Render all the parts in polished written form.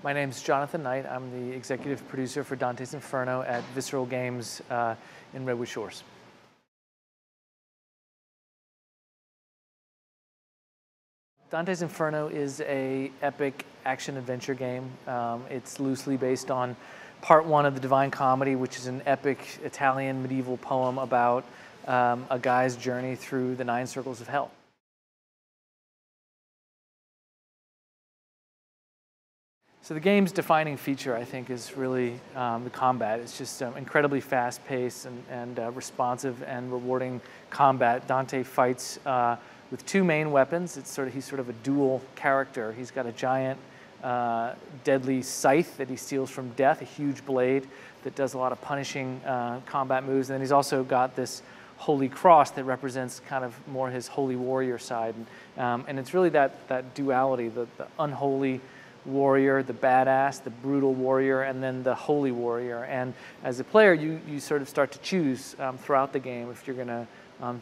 My name's Jonathan Knight. I'm the executive producer for Dante's Inferno at Visceral Games in Redwood Shores. Dante's Inferno is an epic action-adventure game. It's loosely based on part one of the Divine Comedy, which is an epic Italian medieval poem about a guy's journey through the 9 circles of hell. So the game's defining feature, I think, is really the combat. It's just incredibly fast-paced and responsive and rewarding combat. Dante fights with 2 main weapons. He's sort of a dual character. He's got a giant, deadly scythe that he steals from Death, a huge blade that does a lot of punishing combat moves. And then he's also got this holy cross that represents kind of more his holy warrior side. And it's really that duality, the unholy warrior, the badass, the brutal warrior, and then the holy warrior. And as a player, you sort of start to choose throughout the game if you're going to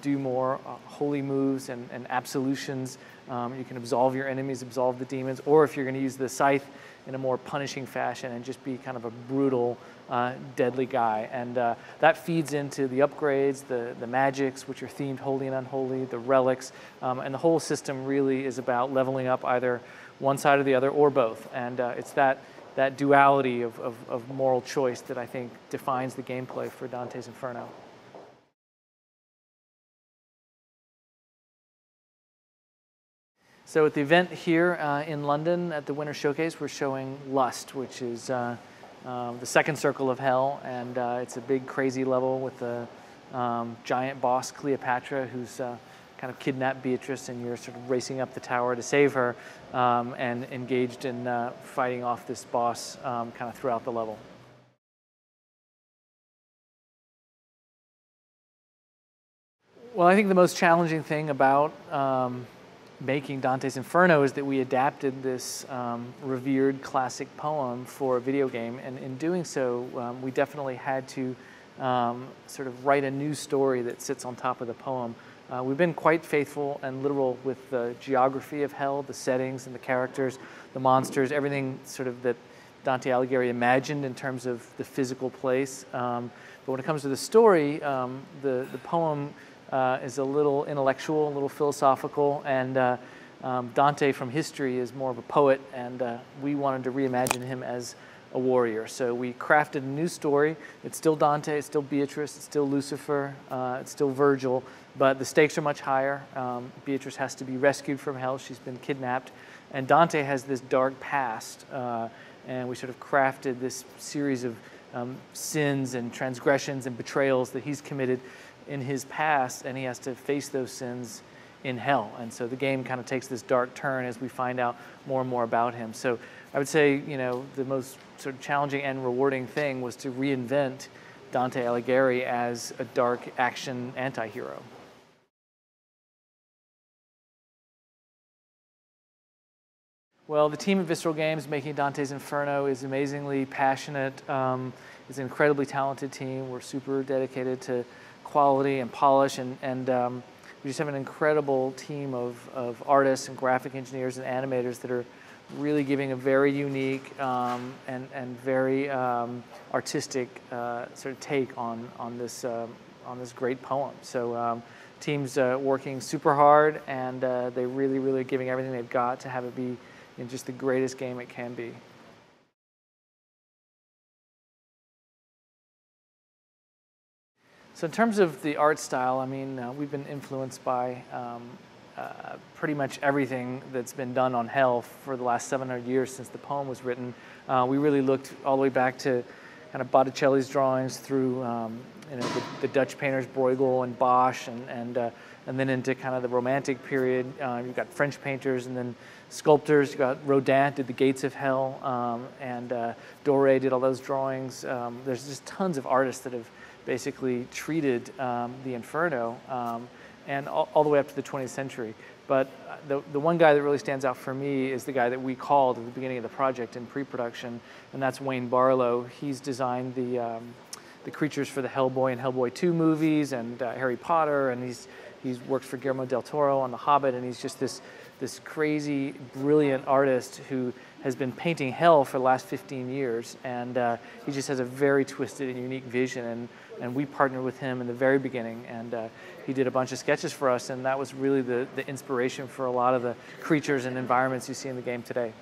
do more holy moves and absolutions. You can absolve your enemies, absolve the demons, or if you're going to use the scythe in a more punishing fashion and just be kind of a brutal, deadly guy. And that feeds into the upgrades, the magics, which are themed holy and unholy, the relics, and the whole system really is about leveling up either one side or the other, or both. And it's that duality of moral choice that I think defines the gameplay for Dante's Inferno. So at the event here in London at the Winter Showcase, we're showing Lust, which is the second circle of hell, and it's a big crazy level with the giant boss Cleopatra, who's kind of kidnapped Beatrice, and you're sort of racing up the tower to save her and engaged in fighting off this boss kind of throughout the level. Well, I think the most challenging thing about making Dante's Inferno is that we adapted this revered classic poem for a video game, and in doing so, we definitely had to sort of write a new story that sits on top of the poem. We've been quite faithful and literal with the geography of hell, the settings and the characters, the monsters, everything sort of that Dante Alighieri imagined in terms of the physical place. But when it comes to the story, the poem is a little intellectual, a little philosophical, and Dante from history is more of a poet, and we wanted to reimagine him as a warrior. So we crafted a new story. It's still Dante, it's still Beatrice, it's still Lucifer, it's still Virgil, but the stakes are much higher. Beatrice has to be rescued from hell. She's been kidnapped, and Dante has this dark past, and we sort of crafted this series of sins and transgressions and betrayals that he's committed in his past, and he has to face those sins in hell. And so the game kind of takes this dark turn as we find out more and more about him. So I would say, you know, the most sort of challenging and rewarding thing was to reinvent Dante Alighieri as a dark action anti-hero. Well, the team at Visceral Games making Dante's Inferno is amazingly passionate. It's an incredibly talented team. We're super dedicated to quality and polish, and we just have an incredible team of artists and graphic engineers and animators that are really giving a very unique and very artistic sort of take on this great poem. So team's working super hard, and they're really giving everything they've got to have it be just the greatest game it can be. So in terms of the art style, I mean, we've been influenced by pretty much everything that's been done on hell for the last 700 years since the poem was written. We really looked all the way back to kind of Botticelli's drawings through the Dutch painters Bruegel and Bosch, and then into kind of the Romantic period. You've got French painters and then sculptors. You've got Rodin did the Gates of Hell, and Doré did all those drawings. There's just tons of artists that have basically treated the Inferno and all the way up to the 20th century. But the one guy that really stands out for me is the guy that we called at the beginning of the project in pre-production, and that's Wayne Barlow. He's designed the the creatures for the Hellboy and Hellboy 2 movies, and Harry Potter, and he's worked for Guillermo del Toro on The Hobbit, and he's just this crazy, brilliant artist who has been painting hell for the last 15 years, and he just has a very twisted and unique vision, and we partnered with him in the very beginning, and he did a bunch of sketches for us, and that was really the inspiration for a lot of the creatures and environments you see in the game today.